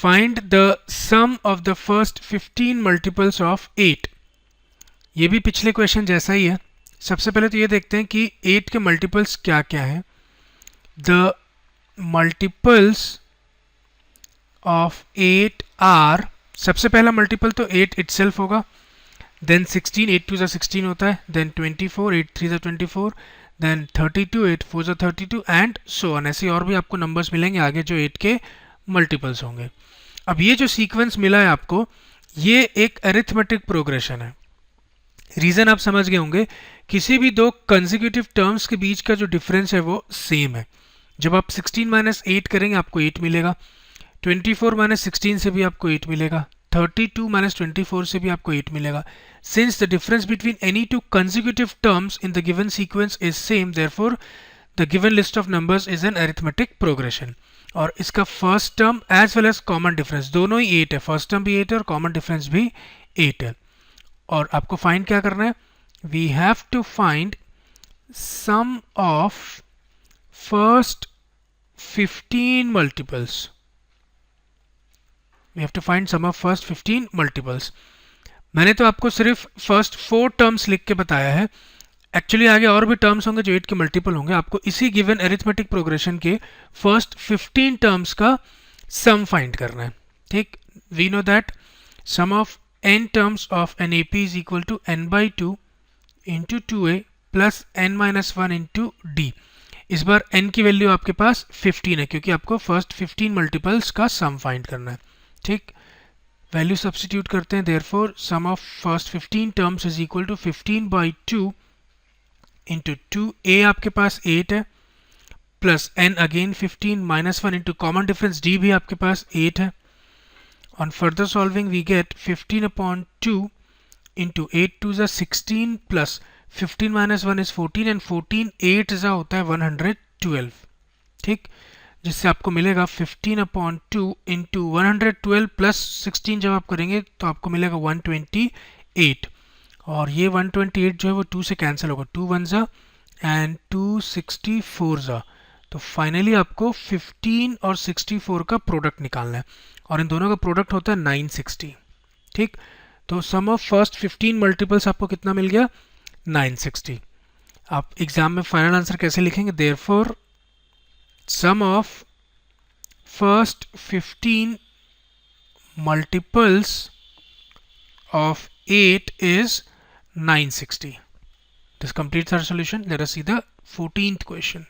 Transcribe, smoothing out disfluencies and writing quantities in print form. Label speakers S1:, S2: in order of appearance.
S1: Find the sum of the first 15 multiples of 8। ये भी पिछले क्वेश्चन जैसा ही है। सबसे पहले तो ये देखते हैं कि 8 के मल्टीपल्स क्या क्या हैं। द मल्टीपल्स ऑफ 8 आर, सबसे पहला मल्टीपल तो 8 इटसेल्फ होगा, देन 16, 8 2 16 होता है, then 24, 8 3 24, then 32, 8 4 32 and so on. ऐसे और भी आपको नंबर्स मिलेंगे आगे जो 8 के मल्टीपल्स होंगे। अब ये जो सीक्वेंस मिला है आपको, ये एक अरिथमेटिक प्रोग्रेशन है। रीजन आप समझ गए होंगे, किसी भी दो कंसेक्यूटिव टर्म्स के बीच का जो डिफरेंस है वो सेम है। जब आप 16 माइनस 8 करेंगे आपको 8 मिलेगा, 24 माइनस 16 से भी आपको 8 मिलेगा, 32 माइनस 24 से भी आपको 8 मिलेगा। Since the difference between any two consecutive terms in the given sequence is same, therefore the given list of numbers is an arithmetic progression. और इसका first term as well as common difference दोनों ही 8 है, first term भी 8 है और common difference भी 8 है। और आपको फाइंड क्या करना है, we have to find sum of first 15 multiples. We have to find sum of first 15 multiples. मैंने तो आपको सिर्फ फर्स्ट 4 टर्म्स लिख के बताया है, एक्चुअली आगे और भी टर्म्स होंगे जो 8 के मल्टीपल होंगे। आपको इसी गिवन अरिथमेटिक प्रोग्रेशन के फर्स्ट 15 टर्म्स का सम फाइंड करना है। ठीक, we know that sum of n terms of an AP is equal to n by 2 into 2a plus n minus 1 into d। इस बार n की वैल्यू आपके पास 15 है क्योंकि आपको फर्स्ट 15 मल्टीपल्स का सम फाइंड करना है। ठीक, वैल्यू सब्स्टिट्यूट करते हैं, therefore sum of first 15 terms is equal to 15 by 2 into 2a आपके पास 8 है, plus n again 15 minus 1 into common difference d भी आपके पास 8 है। On further solving we get 15 upon 2 into 8 2 is 16 plus 15 minus 1 is 14 and 14 8 जा होता है 112। ठीक, जिससे आपको मिलेगा 15 upon 2 into 112 plus 16 जब आप करेंगे तो आपको मिलेगा 128। और ये 128 जो है वो 2 से कैंसिल होगा, 2 1 जा एंड 264 जा। तो फाइनली आपको 15 और 64 का प्रोडक्ट निकालना है और इन दोनों का प्रोडक्ट होता है 960। ठीक, तो सम ऑफ फर्स्ट 15 मल्टीपल्स आपको कितना मिल गया, 960। आप एग्जाम में फाइनल आंसर कैसे लिखेंगे, therefore sum of first 15 multiples of 8 is 960. This completes our solution. Let us see the 14th question.